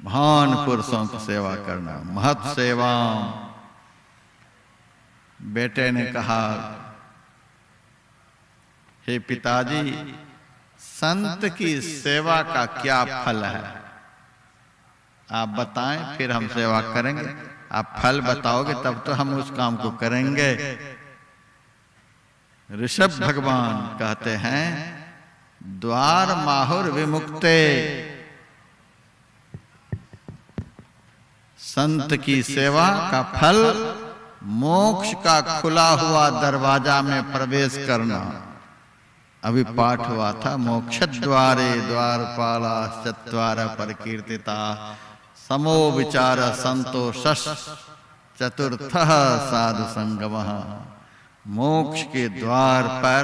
महान पुरुषों की सेवा करना, महत सेवा। बेटे ने कहा, हे पिताजी, संत की सेवा का क्या फल है? आप बताएं, फिर हम सेवा करेंगे। आप फल बताओगे तब तो हम उस काम को करेंगे। ऋषभ भगवान कहते हैं, द्वार माहुर विमुक्ते, संत की सेवा का फल मोक्ष का खुला हुआ दरवाजा में प्रवेश करना। अभी पाठ हुआ था, मोक्ष द्वारे द्वारपाला चत्वार परिकीर्तिता, समो विचार संतोषस् चतुर्थः साधु संगमः। मोक्ष के द्वार पर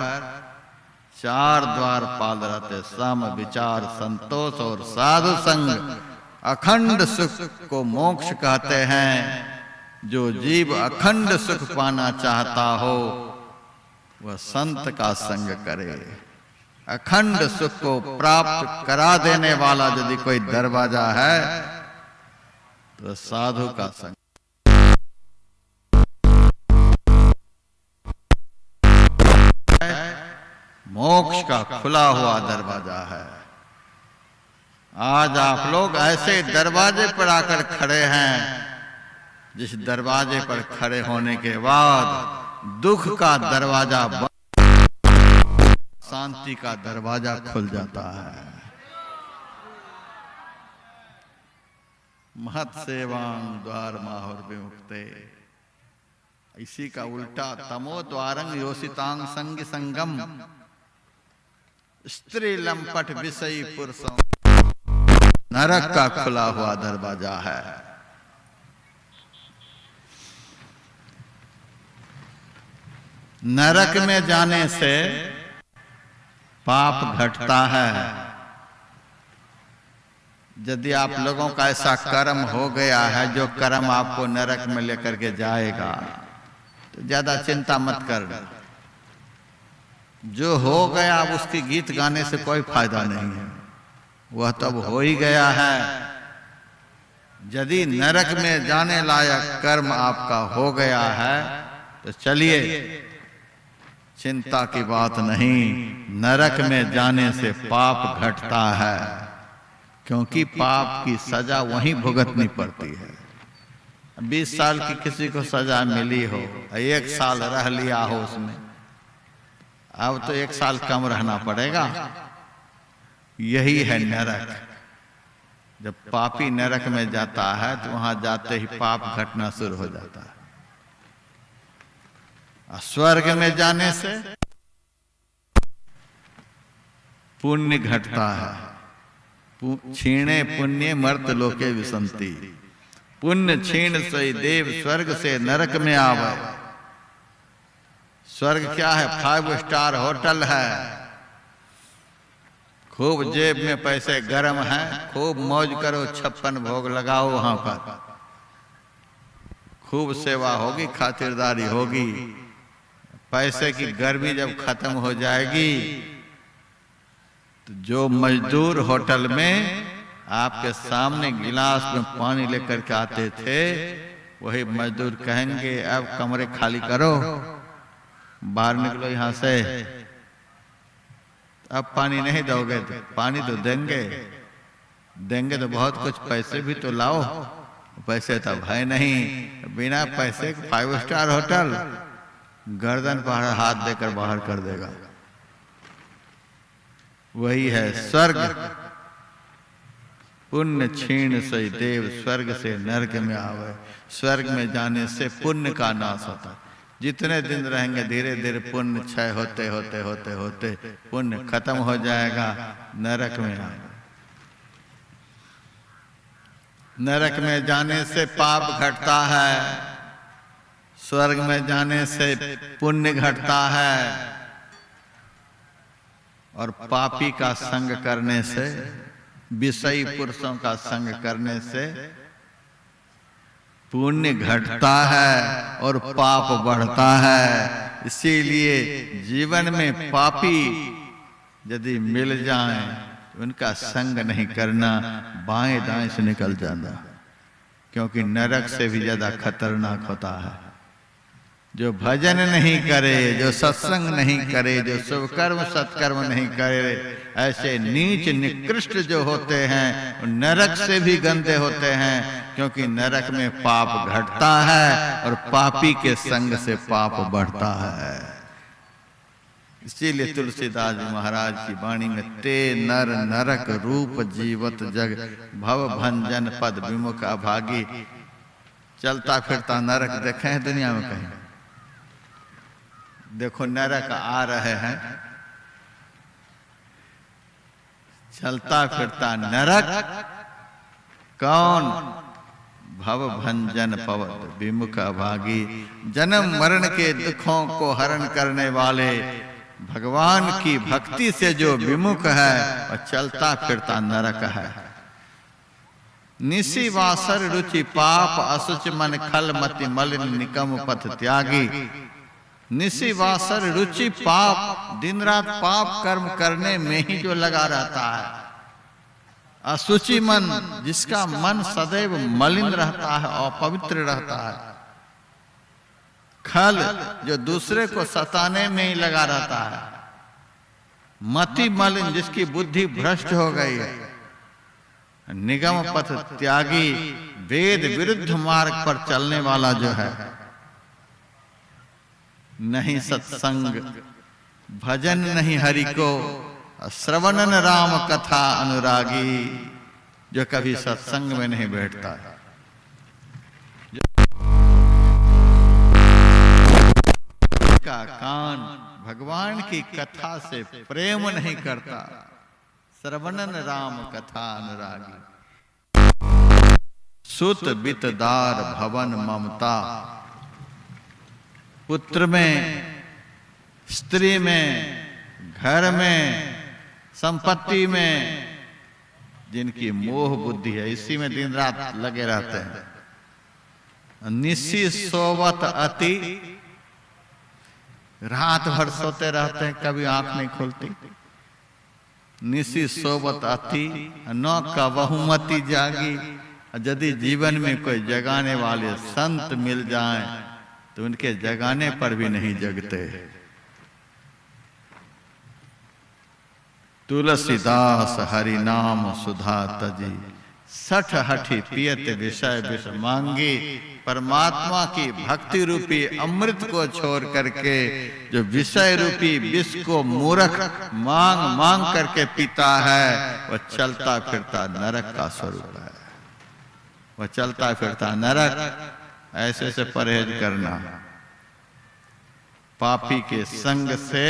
4 द्वारपाल रहते, सम विचार संतोष और साधु संग। अखंड सुख को मोक्ष कहते हैं। जो जीव अखंड सुख पाना चाहता हो वह संत का संग करे। अखंड सुख को प्राप्त करा देने वाला यदि कोई दरवाजा है तो साधु का संग। मोक्ष का खुला हुआ दरवाजा है। आज आप लोग ऐसे दरवाजे पर आकर खड़े हैं जिस दरवाजे पर खड़े होने के बाद दुख का दरवाजा बंद, शांति का दरवाजा खुल जाता है। महत सेवांग द्वार माहुर विमुक्ते। इसी का उल्टा, तमो द्वारंग योषितांग संग संगम, स्त्री लंपट विषयी पुरुषों, नरक का खुला हुआ दरवाजा है। नरक में जाने से पाप घटता है। यदि आप लोगों का ऐसा कर्म हो गया है जो कर्म आपको नरक में लेकर के जाएगा तो ज्यादा चिंता मत करना। जो हो गया उसकी गीत गाने से कोई फायदा नहीं है, वह तब हो ही गया है। यदि नरक में जाने लायक कर्म आपका हो गया है तो चलिए, चिंता की बात नहीं। नरक में जाने से पाप घटता है, क्योंकि पाप की सजा वहीं भुगतनी पड़ती है। 20 साल की किसी को सजा मिली हो, 1 साल रह लिया हो उसमें, अब तो 1 साल कम रहना पड़ेगा। यही है नरक। जब पापी नरक में जाता है तो वहां जाते ही पाप घटना शुरू हो जाता है। स्वर्ग में जाने से पुण्य घटता है। क्षीणे पुण्य मर्त लोके विसंति, पुण्य क्षीण से देव स्वर्ग से नरक में आवे। स्वर्ग क्या है? 5 स्टार होटल है। खूब जेब में पैसे गरम हैं, खूब मौज करो, 56 भोग लगाओ वहां पर, खूब सेवा होगी, खातिरदारी होगी। पैसे की गर्मी जब खत्म हो जाएगी तो जो मजदूर होटल में आपके सामने गिलास में पानी लेकर के आते थे, वही मजदूर कहेंगे अब कमरे खाली करो, बाहर निकलो यहां से। अब पानी नहीं दोगे तो पानी तो देंगे तो बहुत कुछ पैसे भी तो लाओ। पैसे तो है नहीं, बिना पैसे 5 स्टार होटल गर्दन पर हाथ देकर बाहर कर देगा। वही है स्वर्ग। पुण्य क्षीण से देव स्वर्ग से नरक में आवे। स्वर्ग में जाने से पुण्य का नाश होता है। जितने दिन रहेंगे धीरे धीरे पुण्य क्षय होते होते होते होते पुण्य खत्म हो जाएगा, नरक में आएगा। नरक में जाने से पाप घटता है, स्वर्ग में जाने से पुण्य घटता है, और पापी का संग करने से, विषयी पुरुषों का संग करने से पुण्य घटता है और पाप बढ़ता है। इसीलिए जीवन में पापी यदि मिल जाएं उनका संग नहीं करना, बाएं दाएं से निकल जाना, क्योंकि नरक से भी ज्यादा खतरनाक होता है। जो भजन नहीं करे, जो सत्संग नहीं करे, जो शुभ कर्म सत्कर्म नहीं करे, ऐसे नीच निकृष्ट जो होते हैं नरक से भी गंदे होते हैं, क्योंकि नरक में पाप घटता है और पापी के संग से पाप बढ़ता है। इसीलिए तुलसीदास जी महाराज की वाणी में ते नर नरक रूप जीवत जग भव भंजन पद विमुख अभागी। चलता फिरता नरक देखे हैं दुनिया में कहीं? देखो नरक आ रहे हैं, चलता फिरता नरक कौन? भव भंजन पवत विमुख अभागी। जन्म मरण के दुखों को हरण करने वाले भगवान की भक्ति से जो विमुख है वह चलता फिरता नरक है। निसी वासर रुचि पाप असुच मन खल मति मलिन निकम पथ त्यागी। निसी वासर रुचि पाप, दिन रात पाप कर्म करने में ही जो लगा रहता है। असुचि मन, जिसका मन सदैव मलिन रहता है और पवित्र रहता है। खल, जो दूसरे को सताने में ही लगा रहता है। मति मलिन, जिसकी बुद्धि भ्रष्ट हो गई है। निगम पथ त्यागी, वेद विरुद्ध मार्ग पर चलने वाला जो है। नहीं सत्संग भजन नहीं हरि को, श्रवणन राम कथा अनुरागी। जो कभी सत्संग में नहीं बैठता, का कान भगवान की कथा से प्रेम नहीं करता। श्रवणन राम कथा अनुरागी। सुत बितदार भवन ममता। पुत्र में, स्त्री में, घर में, संपत्ति में जिनकी मोह बुद्धि है, इसी में दिन रात लगे रहते हैं। निसी सोवत अति, रात भर सोते रहते हैं, कभी आंख नहीं खुलती। निसी सोवत अति न का बहुमति जागी। यदि जीवन में कोई जगाने वाले संत मिल जाएं तो उनके जगाने पर भी नहीं जगते। तुलसीदास हरि नाम सुधा तजी। सठ हठी पियत विषय विष मांगी। परमात्मा की भक्ति रूपी अमृत को छोड़ करके जो विषय रूपी विष को मूर्ख मांग मांग करके पीता है, वह चलता फिरता नरक का स्वरूप है। वह चलता फिरता नरक। ऐसे से परहेज करना। पापी के संग से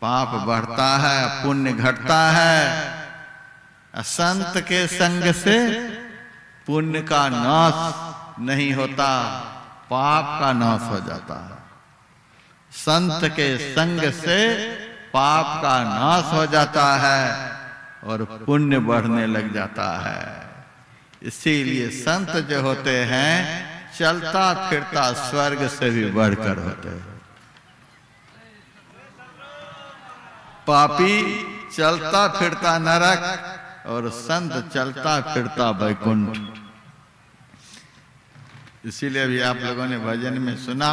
पाप बढ़ता है, पुण्य घटता है। संत के संग से पुण्य का नाश नहीं होता, पाप का नाश हो जाता है। संत के संग से पाप का नाश हो जाता है और पुण्य बढ़ने लग जाता है। इसीलिए संत जो होते हैं चलता फिरता स्वर्ग से भी बढ़कर होते हैं। पापी चलता फिरता नरक और संत चलता फिरता वैकुंठ। इसीलिए भी आप लोगों ने भजन में सुना,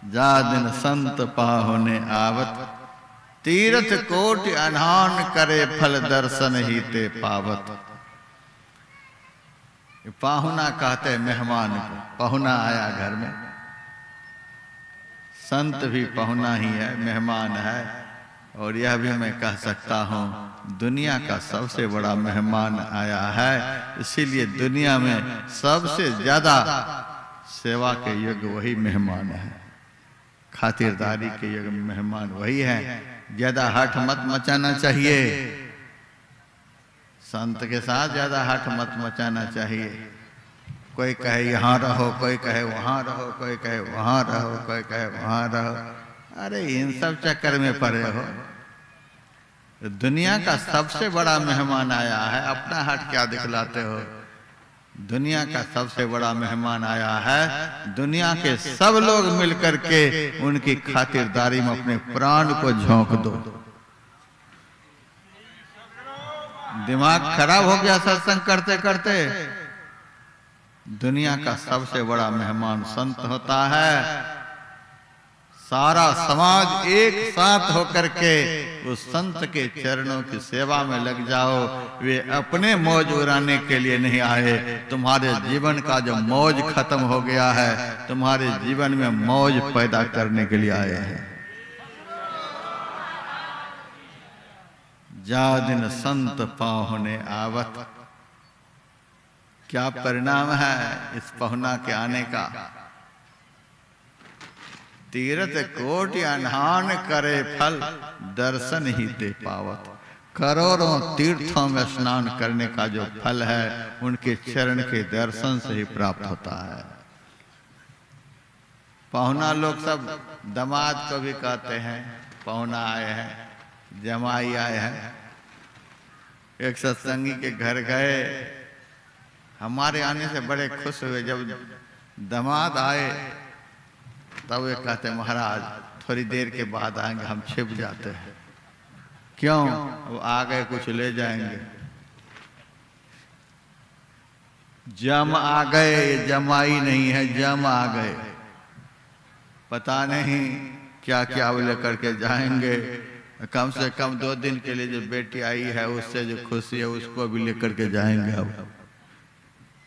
जा दिन संत पाहुने आवत। तीर्थ कोटि अनहान करे फल दर्शन ही ते पावत। पाहुना कहते हैं मेहमान को। पाहुना आया घर में, संत भी पाहुना ही है, मेहमान है। और यह भी मैं कह सकता हूँ दुनिया का सबसे बड़ा मेहमान आया है। इसीलिए दुनिया में सबसे ज्यादा सेवा के योग्य वही मेहमान है। खातिरदारी के योग्य मेहमान वही है। ज्यादा हठ मत मचाना चाहिए। संत के साथ ज्यादा हठ मत मचाना चाहिए। कोई कहे यहाँ रहो, कोई कहे वहां रहो, कोई कहे वहां रहो, कोई कहे वहां रहो। अरे इन सब चक्कर में पड़े हो। दुनिया का सबसे बड़ा मेहमान आया है, अपना हट क्या दिखलाते हो। दुनिया का सबसे बड़ा मेहमान आया है। दुनिया के सब लोग मिलकर के उनकी खातिरदारी में अपने प्राण को झोंक दो। दिमाग खराब हो गया सत्संग करते करते। दुनिया का सबसे बड़ा मेहमान संत होता है। सारा समाज एक साथ होकर के उस संत के चरणों की सेवा में लग जाओ। वे अपने मौज उड़ाने के लिए नहीं आए। तुम्हारे जीवन का जो मौज खत्म हो गया है, तुम्हारे जीवन में मौज पैदा करने के लिए आए हैं। जा दिन संत पाहुने आवत। क्या परिणाम है इस पहुना के आने का? तीर्थ कोटि अनहान करे फल, दर्शन ही ते पावत। करोड़ों तीर्थों में स्नान करने का जो फल है, उनके चरण के दर्शन से ही प्राप्त होता है। पहुना लोग सब दामाद को भी कहते हैं पहुना आए हैं, जमाई आए हैं। एक सत्संगी के घर गए, हमारे आने से बड़े खुश हुए। जब दामाद आए तब वे कहते महाराज थोड़ी देर के बाद आएंगे, हम छिप जाते हैं। क्यों? वो आ गए, कुछ ले जाएंगे। जम आ गए, जमाई नहीं है, जम आ गए। पता नहीं क्या क्या वो लेकर के जाएंगे। कम से कम 2 दिन के लिए जो बेटी आई है, उससे जो खुशी है उसको भी लेकर के जाएंगे। अब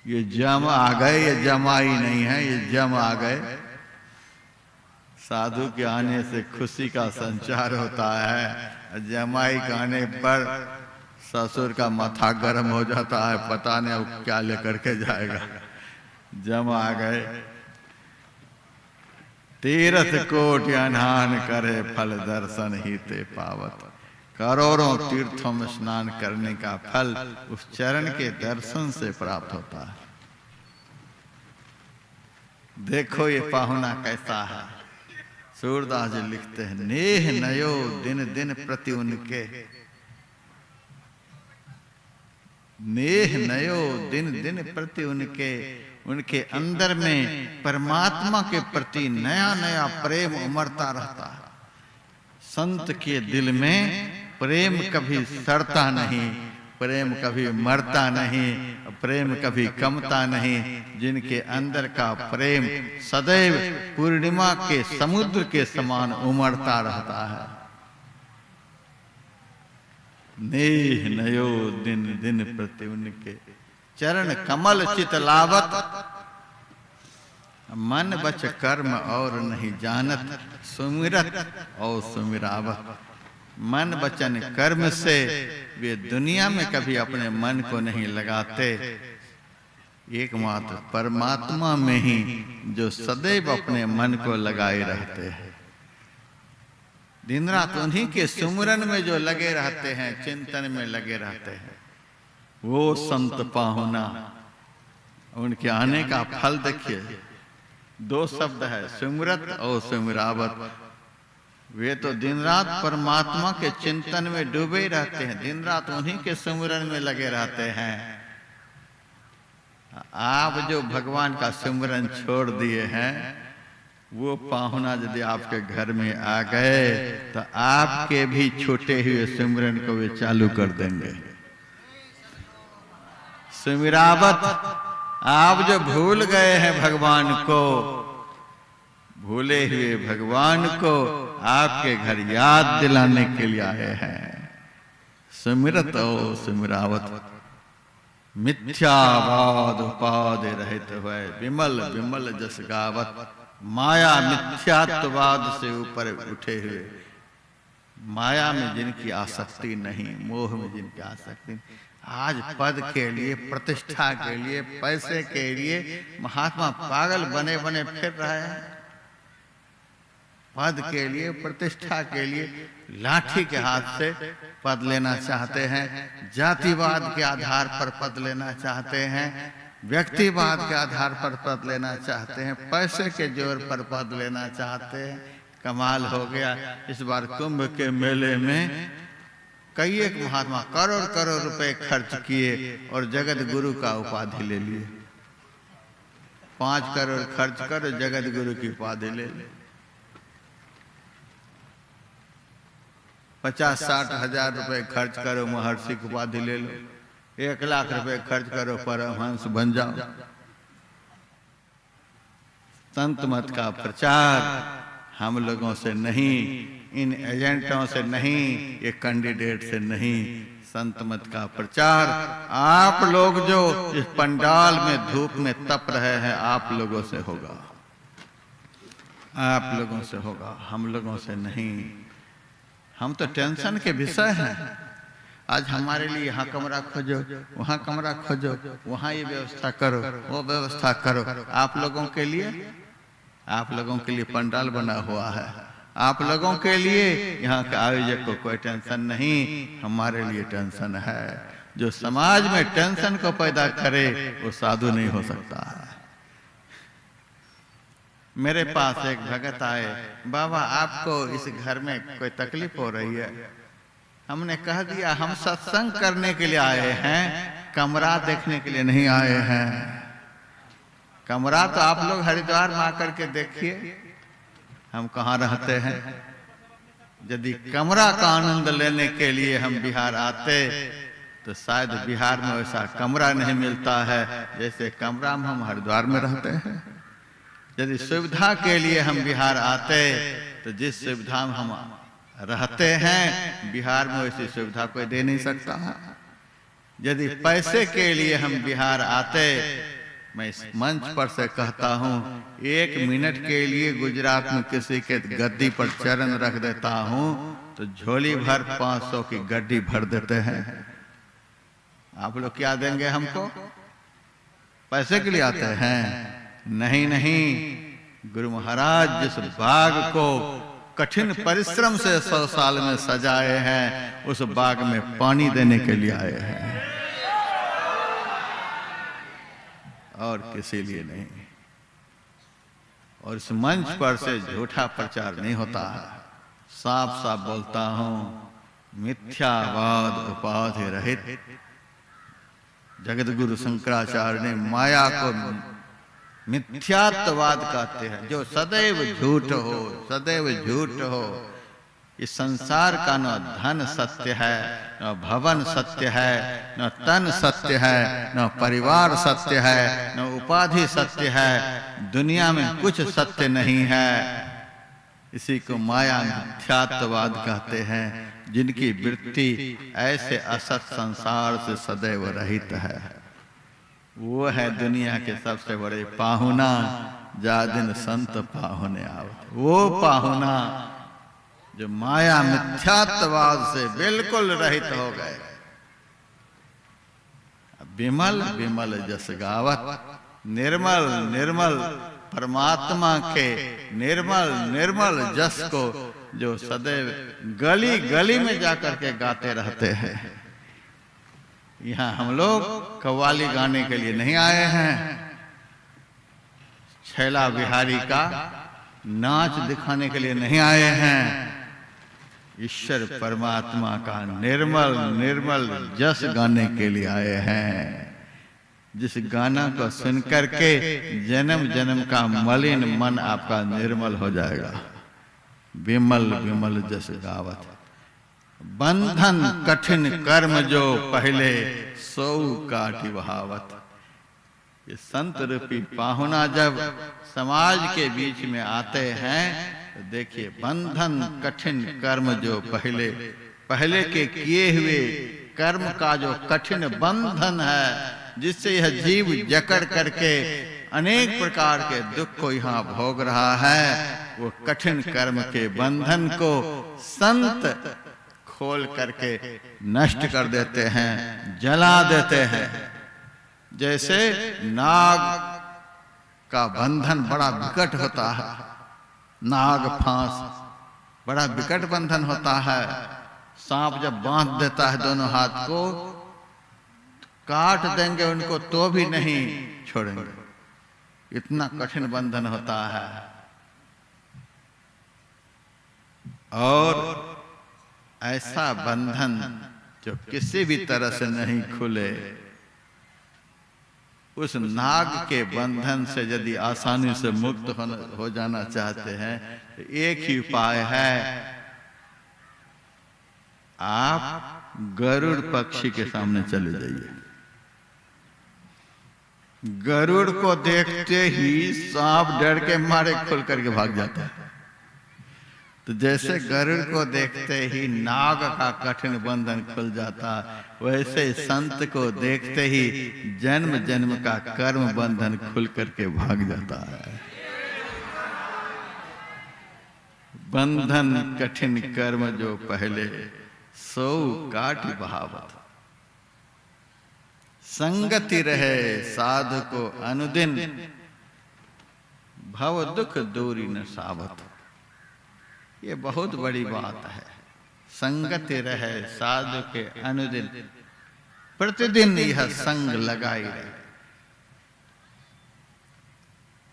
ये जम आ गए, ये जमाई नहीं है, ये जम आ गए। साधु के आने से खुशी का संचार होता है। जमाई के आने पर ससुर का माथा गर्म हो जाता है, पता नहीं अब क्या लेकर के जाएगा। जम आ गए। तीर्थ कोटि अनहान करे फल, दर्शन ही ते पावत। करोड़ों तीर्थों में स्नान करने का फल उस चरण के दर्शन से प्राप्त होता है। देखो ये पाहुना कैसा है। सूरदास जी लिखते हैं, नेह नयो दिन दिन प्रति उनके। नेह नयो दिन दिन प्रति उनके। उनके अंदर में परमात्मा के प्रति नया नया प्रेम उमड़ता रहता है। संत के दिल में प्रेम कभी सड़ता नहीं, प्रेम कभी मरता नहीं, प्रेम कभी कमता नहीं। जिनके अंदर का प्रेम सदैव पूर्णिमा के समुद्र के समान उमड़ता रहता है। नेह नयो दिन दिन प्रति उनके। चरण कमल चित लावत। मन बच कर्म और नहीं जानत, सुमिरत और सुमिरावत। मन वचन कर्म से वे दुनिया में कभी अपने मन को नहीं लगाते। एकमात्र परमात्मा में ही जो सदैव अपने मन को लगाए रहते हैं। दिन रात उन्हीं के सुमिरन में जो लगे रहते हैं, चिंतन में लगे रहते हैं, वो संत पाहुना। उनके आने का फल देखिए, 2 शब्द है, सुमिरत और सुमिरावत। वे तो दिन रात परमात्मा के चिंतन में डूबे रहते हैं, दिन रात उन्हीं के सुमिरन में लगे रहते हैं। आप जो भगवान का सुमिरन छोड़ दिए हैं, वो पाहुना यदि आपके घर में आ गए तो आपके भी छूटे हुए सुमिरन को वे चालू कर देंगे। सुमिरावत, आप जो भूल गए हैं भगवान को, भूले हुए भगवान को आपके घर याद दिलाने के लिए आए हैं। सुमिरत और सुमिरावत। मिथ्यावाद उपाद रहित हुए, विमल विमल जस गावत। माया मिथ्यात्ववाद से ऊपर उठे हुए, माया में जिनकी आसक्ति नहीं, मोह में जिनकी आसक्ति नहीं। आज पद के लिए, प्रतिष्ठा के लिए, पैसे के लिए महात्मा पागल बने बने फिर रहे हैं। पद के लिए, प्रतिष्ठा के लिए लाठी के हाथ से पद लेना चाहते हैं, जातिवाद के आधार पर पद लेना चाहते हैं, व्यक्तिवाद के आधार पर पद लेना चाहते हैं, पैसे के जोर पर पद लेना चाहते हैं। कमाल हो गया। इस बार कुंभ के मेले में कई एक महात्मा करोड़ करोड़ रुपए खर्च किए और जगत गुरु का उपाधि ले लिए। 5 करोड़ खर्च कर जगत गुरु की उपाधि ले ली। 50-60 हजार रुपए खर्च करो महर्षि की उपाधि ले लो, 1 लाख रुपए खर्च करो परमहंस बन जाओ। संत मत का प्रचार हम लोगों से नहीं, इन एजेंटों से नहीं, ये कैंडिडेट से नहीं, संत मत का प्रचार आप लोग जो इस पंडाल में धूप में तप रहे हैं आप लोगों से होगा, आप लोगों से होगा, हम लोगों से नहीं। हम तो टेंशन के विषय हैं। आज हमारे लिए यहाँ कमरा खोजो, वहाँ कमरा खोजो, वहाँ ये व्यवस्था करो, वो व्यवस्था करो। आप लोगों के लिए पंडाल बना हुआ है, आप लोगों के लिए यहाँ के आयोजक को कोई टेंशन नहीं, हमारे लिए टेंशन है। जो समाज में टेंशन को पैदा करे वो साधु नहीं हो सकता है। मेरे पास एक भगत आए, बाबा आपको इस घर में कोई तकलीफ हो रही है? हमने कह दिया हम सत्संग करने के लिए आए हैं, कमरा देखने के लिए नहीं आए हैं। कमरा तो आप लोग हरिद्वार में आकर के देखिए हम कहाँ रहते हैं। यदि कमरा का आनंद लेने के लिए हम बिहार आते तो शायद बिहार में वैसा कमरा नहीं मिलता है जैसे कमरा में हम हरिद्वार में रहते हैं। यदि सुविधा के लिए हम बिहार आते तो जिस सुविधा में हम रहते हैं बिहार में वैसी सुविधा कोई दे नहीं सकता है। यदि पैसे के लिए हम बिहार आते, मैं इस मंच पर से कहता हूँ 1 मिनट के लिए गुजरात में किसी के गद्दी पर चरण रख देता हूँ तो झोली भर 500 की गड्डी भर देते हैं। आप लोग क्या देंगे हमको? पैसे के लिए आते हैं? नहीं नहीं, गुरु महाराज जिस बाग को कठिन परिश्रम से 100 साल में सजाए हैं उस बाग में पानी देने के लिए आए हैं और किसी लिए नहीं। और इस मंच पर से झूठा प्रचार नहीं होता है। साफ साफ बोलता हूं, मिथ्यावाद उपाधि रहित। जगत गुरु शंकराचार्य ने माया को मिथ्यात्ववाद कहते हैं, जो सदैव झूठ हो, सदैव झूठ हो। इस संसार का न धन सत्य है, न भवन सत्य है, न तन सत्य है, न परिवार सत्य है, न उपाधि सत्य है। दुनिया में कुछ सत्य नहीं है। इसी को माया मिथ्यात्ववाद कहते हैं, जिनकी वृत्ति ऐसे असत संसार से सदैव रहित है। वो है दुनिया के सबसे बड़े पाहुना, जा दिन संत पाहुने आवत। वो पाहुना जो माया मिथ्यात्ववाद से बिल्कुल रहित हो गए। विमल विमल जस गावत, निर्मल निर्मल परमात्मा के निर्मल निर्मल जस को जो सदैव गली गली में जाकर के गाते रहते हैं। यहाँ हम लोग कव्वाली गाने के लिए नहीं आए हैं, छैला बिहारी का नाच दिखाने के लिए नहीं आए हैं। ईश्वर परमात्मा का निर्मल निर्मल जस गाने के लिए आए हैं, जिस गाना को सुनकर के जन्म जन्म का मलिन मन आपका निर्मल हो जाएगा। विमल विमल जस गावत, बंधन कठिन कर्म जो पहले सौ काटी बहावत। ये संत रूपी पाहुना जब समाज के बीच में आते हैं तो देखिए, बंधन कठिन कर्म जो पहले के किए हुए कर्म का जो कठिन बंधन है, जिससे यह जीव जकड़ करके अनेक प्रकार के दुख को यहाँ भोग रहा है, वो कठिन कर्म के बंधन को संत खोल करके नष्ट कर देते हैं, जला देते हैं। जैसे नाग का बंधन बड़ा विकट होता है, नाग फांस बड़ा विकट बंधन होता है। सांप जब बांध देता है दोनों हाथ को, काट देंगे उनको तो भी नहीं छोड़ेंगे, इतना कठिन बंधन होता है। और ऐसा बंधन जो किसी भी तरह से नहीं खुले, उस नाग के बंधन से यदि आसानी से मुक्त हो जाना चाहते हैं तो एक ही उपाय है, आप गरुड़ पक्षी के सामने चले जाइए। गरुड़ को देखते ही सांप डर के मारे खुल करके भाग जाता है। तो जैसे गरुड़ को देखते ही नाग का कठिन बंधन खुल जाता, वैसे संत को देखते ही जन्म जन्म का कर्म बंधन खुल करके भाग जाता है। बंधन कठिन कर्म जो पहले, सो काटि बहावत। संगति रहे साधु को अनुदिन, भव दुख दूरी न सावत। ये बहुत बड़ी बात है। संगति रहे साधु के अनुदिन, प्रतिदिन यह संग लगाई रहे।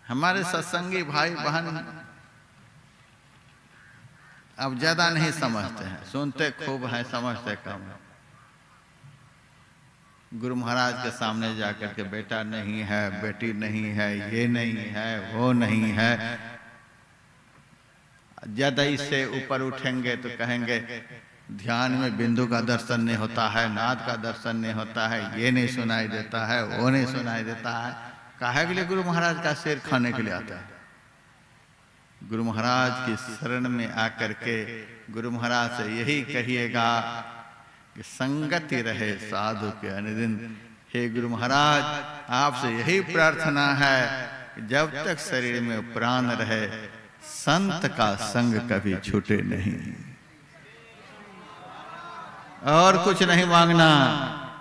हमारे सत्संगी भाई बहन अब ज्यादा नहीं समझते हैं, सुनते खूब हैं, समझते कम। गुरु महाराज के सामने जाकर के बेटा नहीं है, बेटी नहीं है, ये नहीं है, वो नहीं है, ज्यादा इससे ऊपर उठेंगे तो कहेंगे ध्यान में बिंदु का दर्शन नहीं होता है, नाद का दर्शन नहीं होता है, ये नहीं सुनाई देता है, वो नहीं सुनाई देता है। काहे के लिए गुरु महाराज का सिर खाने के लिए आता है? गुरु महाराज की शरण में आकर के गुरु महाराज से यही कहिएगा कि संगति रहे साधु के अनुदिन। हे गुरु महाराज, आपसे यही प्रार्थना है कि जब तक शरीर में प्राण रहे, संत का संग कभी छूटे नहीं। और कुछ नहीं मांगना,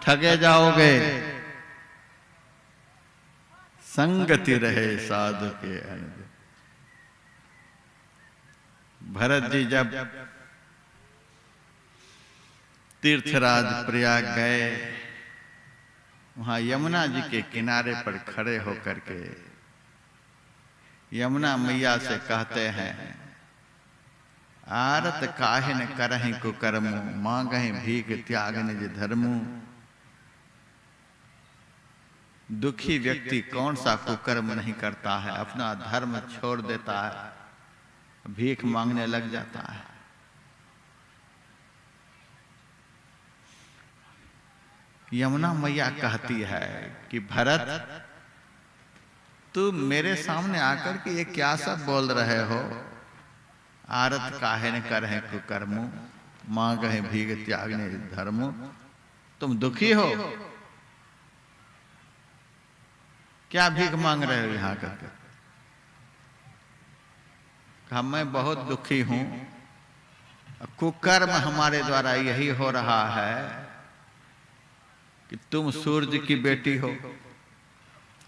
ठगे जाओगे। संगति रहे साधु के अनुदिन। भरत जी जब तीर्थराज प्रयाग गए, वहां यमुना जी के किनारे पर खड़े होकर के यमुना मैया से कहते हैं, आरत काहे न करहि कुकर्मु, मांगहि भीख त्याग निज धर्मु। दुखी व्यक्ति कौन सा कुकर्म नहीं करता है, अपना धर्म छोड़ देता है, भीख मांगने लग जाता है। यमुना मैया कहती है कि भरत, तू मेरे सामने आकर के ये क्या सब बोल रहे हो? आरत काहे न करहि कुकर्मु, मांगहि भीख त्याग निज धर्मु। तुम दुखी हो, क्या भीख मांग रहे हो यहाँ करके? कहा मैं बहुत दुखी हूं, कुकर्म हमारे द्वारा यही हो रहा है कि तुम सूर्य की बेटी हो,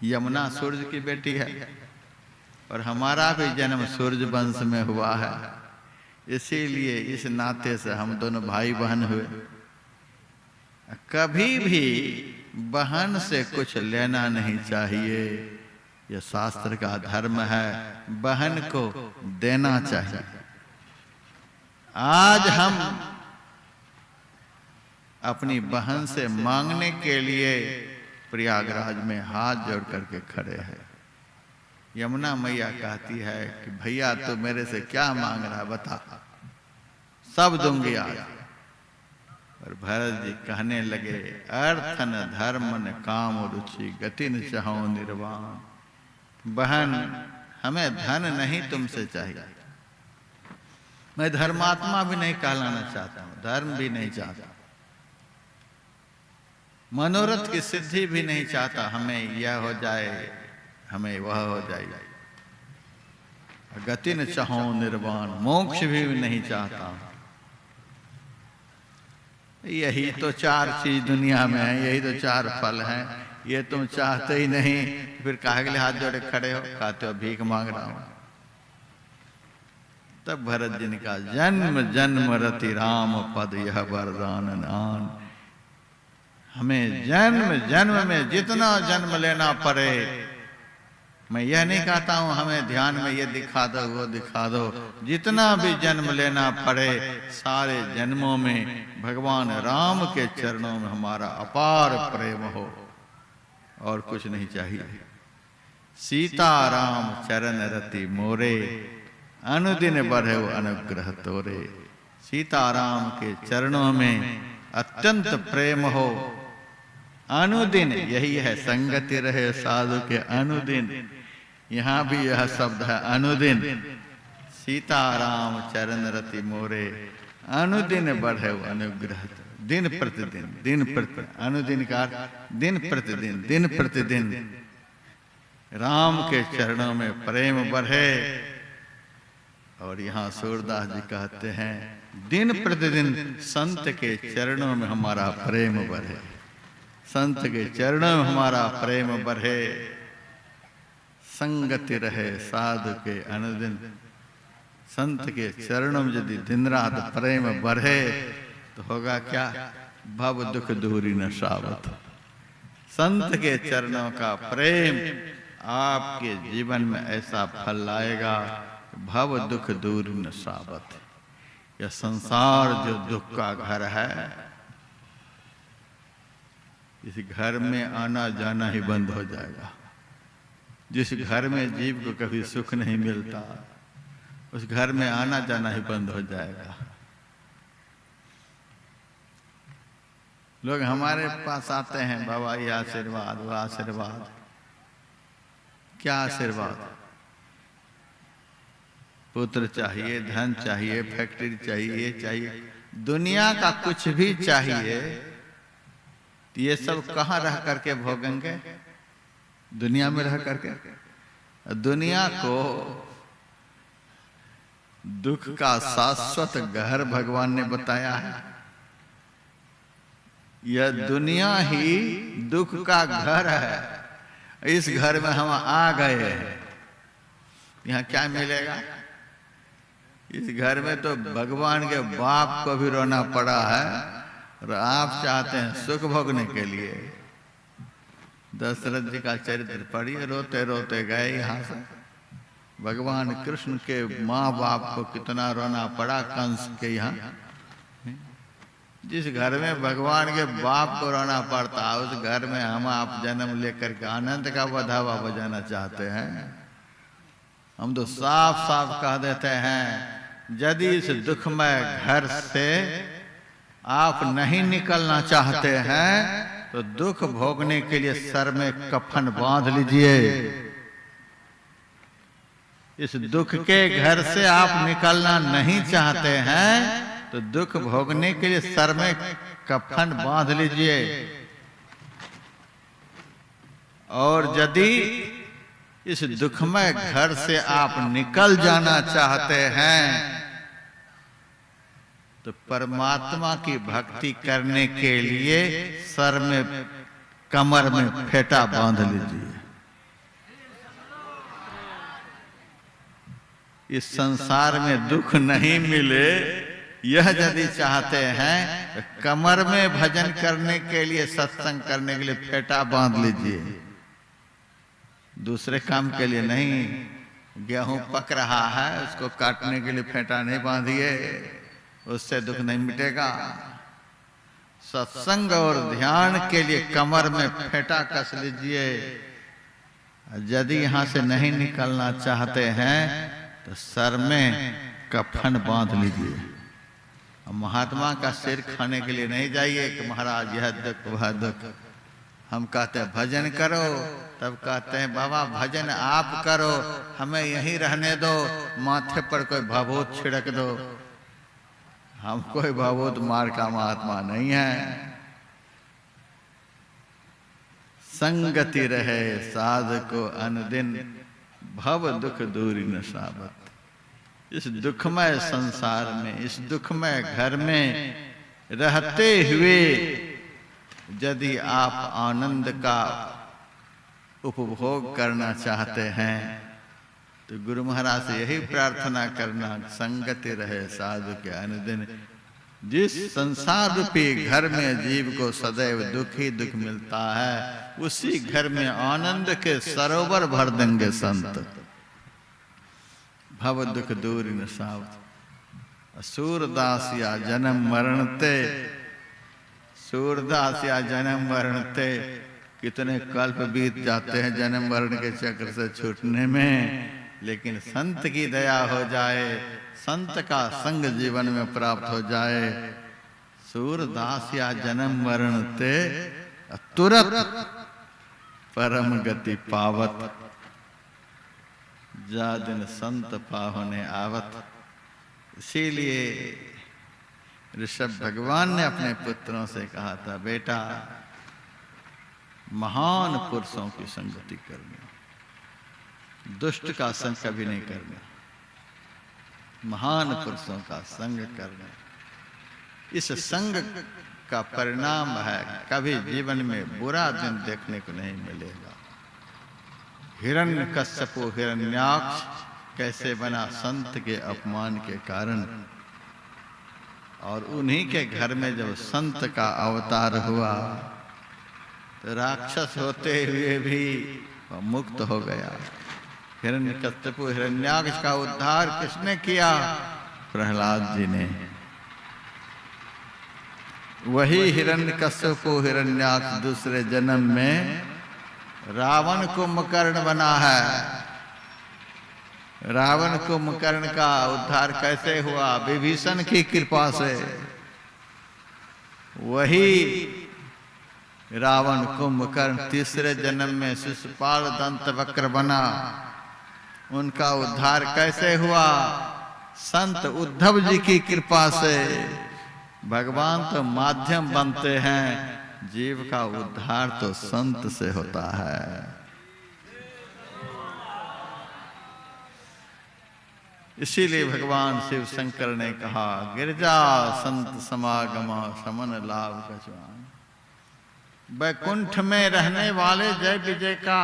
यमुना सूर्य की बेटी है, और हमारा भी जन्म सूर्य वंश में हुआ है। इसीलिए इस नाते से हम दोनों भाई बहन हुए। कभी भी बहन से कुछ लेना नहीं चाहिए, यह शास्त्र का धर्म है। बहन को देना चाहिए। आज हम अपनी बहन से मांगने के लिए प्रयागराज में हाथ जोड़ करके खड़े हैं। यमुना मैया कहती है कि भैया तू मेरे से क्या मांग रहा, बता, सब दूंगी आज। और भरत जी कहने लगे, अर्थ न धर्म न काम रुचि, गति न चाहो निर्वाण। बहन, हमें धन नहीं तुमसे चाहिए, मैं धर्मात्मा भी नहीं कहलाना चाहता हूं, धर्म भी नहीं चाहता, मनोरथ की सिद्धि भी नहीं चाहता, हमें यह हो जाए, हमें वह हो जाए, गति न चाहो निर्वाण, मोक्ष भी नहीं चाहता। यही तो चार चीज दुनिया में है, यही तो चार फल हैं, ये तुम चाहते ही नहीं, फिर काहे के लिए हाथ जोड़े खड़े हो, कहते हो भीख मांग रहा हूं। तब भरत जी ने कहा, जन्म जन्म रति राम पद यह वरदान नान। हमें जन्म जन्म में जितना जन्म लेना पड़े, मैं यह नहीं कहता हूं हमें ध्यान में ये दिखा दो वो दिखा दो, जितना भी जन्म लेना पड़े, सारे जन्मों में भगवान राम के चरणों में हमारा अपार प्रेम हो, और कुछ नहीं चाहिए। सीता राम चरण रति मोरे, अनुदिन बढ़े अनुग्रह तोरे। सीताराम के चरणों में अत्यंत प्रेम हो। अनुदिन, यही है संगति रहे साधु के अनुदिन। यहाँ भी यह शब्द है अनुदिन। सीताराम चरण रति मोरे, अनुदिन बढ़े अनुग्रह। दिन प्रतिदिन, दिन प्रति, अनुदिन का दिन प्रतिदिन, दिन प्रतिदिन राम के चरणों में प्रेम बढ़े। और यहाँ सूरदास जी कहते हैं दिन प्रतिदिन संत के चरणों में हमारा प्रेम बढ़े, संत के चरणों में हमारा प्रेम बढ़े। संगति रहे साधु के अनुदिन, संत के चरणों में यदि दिन रात प्रेम बढ़े तो होगा क्या? भव दुख दूरी न सावत। संत के चरणों का प्रेम आपके जीवन में ऐसा फल लाएगा, भव दुख दूरी न सावत। यह संसार जो दुख का घर है, इस घर में आना जाना ही बंद हो जाएगा। जिस घर में जीव को कभी सुख नहीं मिलता, उस घर में आना जाना ही बंद हो जाएगा। लोग हमारे पास आते हैं, बाबा ये आशीर्वाद, वो आशीर्वाद। क्या आशीर्वाद? पुत्र चाहिए, धन चाहिए, फैक्ट्री चाहिए, ये चाहिए, दुनिया का कुछ भी चाहिए। ये सब कहाँ रह करके भोगेंगे? दुनिया में रह करके। दुनिया को दुख का शाश्वत घर भगवान ने बताया है। यह दुनिया ही दुख का घर है। इस घर में हम आ गए हैं, यहाँ क्या मिलेगा? इस घर में तो भगवान के बाप को भी रोना पड़ा है, और आप चाहते हैं सुख भोगने के लिए। दशरथ जी का चरित्र पढ़िए, रोते रोते गए यहाँ से। भगवान कृष्ण के माँ बाप को कितना रोना पड़ा कंस के यहाँ। जिस घर में भगवान के बाप को रोना पड़ता, उस घर में हम आप जन्म लेकर के आनंद का बधावा बजाना चाहते हैं। हम तो साफ साफ कह देते हैं, यदि इस दुखमय घर से आप नहीं निकलना चाहते हैं तो दुख भोगने के लिए सर में कफन बांध लीजिए। इस दुख के घर से आप निकलना नहीं चाहते हैं तो दुख भोगने के लिए सर में कफन बांध लीजिए। और यदि इस दुखमय घर से आप निकल जाना चाहते हैं तो परमात्मा की भक्ति करने के लिए सर में, कमर में फेटा बांध लीजिए। इस संसार में दुख नहीं मिले, यह यदि चाहते हैं तो कमर में भजन करने के लिए, सत्संग करने के लिए फेटा बांध लीजिए। दूसरे काम के लिए नहीं। गेहूं पक रहा है, उसको काटने के लिए फेटा नहीं बांधिए, उससे दुख नहीं मिटेगा। सत्संग और ध्यान के लिए कमर में फेटा कस लीजिए। यदि यहां से नहीं निकलना चाहते हैं तो सर में कफन बांध लीजिए। महात्मा का सिर खाने के लिए नहीं जाइए कि महाराज यह दुख वह दुख। हम कहते हैं भजन करो, तब कहते हैं बाबा भजन आप करो, हमें यहीं रहने दो, माथे पर कोई भभूत छिड़क दो। हम कोई भभूत मार का महात्मा नहीं है। संगति रहे साध को अनुदिन, भव दुख दूरी न सावत। इस दुखमय संसार में, इस दुखमय घर में रहते हुए यदि आप आनंद का उपभोग करना चाहते हैं तो गुरु महाराज से यही प्रार्थना करना, संगति रहे साधु के अनुदिन। जिस संसार रूपी घर में जीव को सदैव दुख ही दुख मिलता है, उसी घर में आनंद के सरोवर भर देंगे संत। भव दुख दूरी न सावत। सूरदास या जन्म मरण ते, सूरदास या जन्म मरण ते, कितने कल्प बीत जाते हैं जन्म मरण के चक्र से छूटने में। लेकिन संत की दया हो जाए, संत का संग जीवन में प्राप्त हो जाए, सूरदास या जन्म मरण ते तुरत परम गति पावत, जा दिन संत पाहुने आवत। इसीलिए ऋषभ भगवान ने अपने पुत्रों से कहा था, बेटा महान पुरुषों की संगति करनी, दुष्ट का संग कभी नहीं करना, महान पुरुषों का संग करना। इस संग का परिणाम है कभी जीवन में बुरा दिन देखने को नहीं मिलेगा। हिरण्यकश्यपु हिरण्याक्ष कैसे बना संत के अपमान के कारण, और उन्हीं के घर में जब संत का अवतार हुआ तो राक्षस होते हुए भी मुक्त हो गया। हिरण्यकश्यपु हिरण्याक्ष का उद्धार किसने किया? प्रहलाद जी ने। वही हिरण्यकश्यपु हिरण्याक्ष दूसरे जन्म में रावण कुंभकर्ण बना है। रावण कुंभकर्ण का उद्धार कैसे हुआ? विभीषण की कृपा से। वही रावण कुंभकर्ण तीसरे जन्म में शिशुपाल दंत वक्र बना। उनका उद्धार कैसे हुआ? संत उद्धव जी की कृपा से। भगवान तो माध्यम बनते हैं, जीव का उद्धार तो संत से होता है। इसीलिए भगवान शिव शंकर ने कहा, गिरजा संत समागमा समन लाभ कछुआन। वैकुंठ में रहने वाले जय विजय का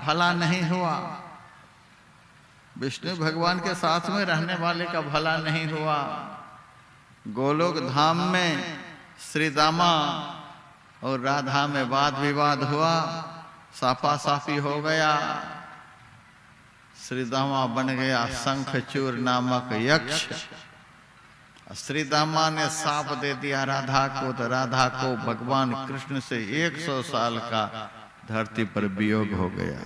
भला नहीं हुआ, विष्णु भगवान के साथ में रहने वाले का भला नहीं हुआ। गोलोक धाम में श्री दामा और राधा में वाद विवाद हुआ, साफा साफी हो गया। श्री दामा बन गया शंखचूर नामक यक्ष। श्री दामा ने साप दे दिया राधा को, तो राधा को भगवान कृष्ण से 100 साल का धरती पर वियोग हो गया।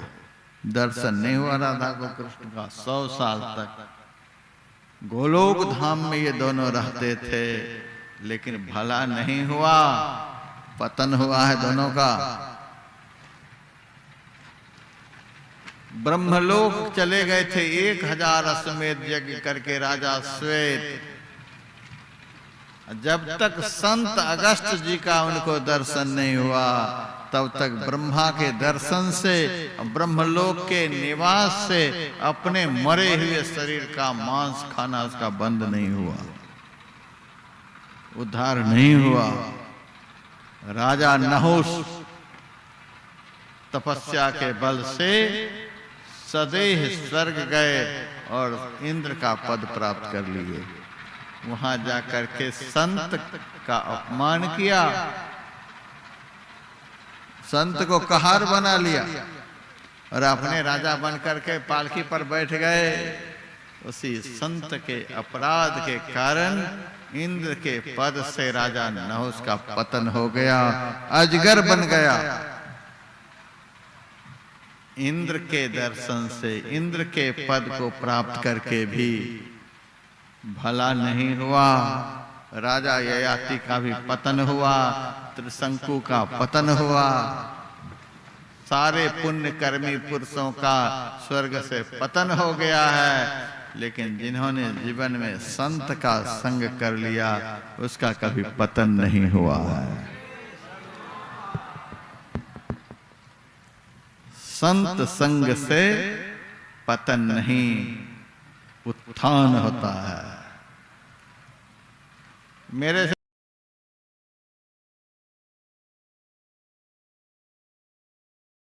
दर्शन नहीं हुआ राधा को कृष्ण का 100 साल तक। गोलोक धाम में ये दोनों रहते थे, लेकिन भला नहीं हुआ, पतन हुआ है दोनों का। ब्रह्मलोक चले गए थे 1000 अश्वमेध यज्ञ करके राजा श्वेत। जब तक संत अगस्त जी का उनको दर्शन नहीं हुआ, तब तक ब्रह्मा के दर्शन से, ब्रह्मलोक के निवास से अपने मरे हुए शरीर का मांस खाना उसका बंद नहीं हुआ, उद्धार नहीं हुआ। राजा नहुष तपस्या के बल से सदैव स्वर्ग गए और इंद्र का पद प्राप्त कर लिए। वहां जाकर के संत का अपमान किया, संत को कहार बना लिया और अपने राजा बनकर के पालकी पर बैठ गए। उसी संत के अपराध के कारण इंद्र के पद से राजा नहुष का पतन हो गया, अजगर बन गया। इंद्र के दर्शन से, इंद्र के पद को प्राप्त करके भी भला नहीं हुआ। राजा ययाति का भी पतन हुआ, त्रिशंकु का पतन हुआ। सारे पुण्य कर्मी पुरुषों का स्वर्ग से पतन हो गया है, लेकिन जिन्होंने जीवन में संत का संग कर लिया, उसका कभी पतन नहीं हुआ है। संत संग से पतन नहीं, उत्थान होता है। मेरे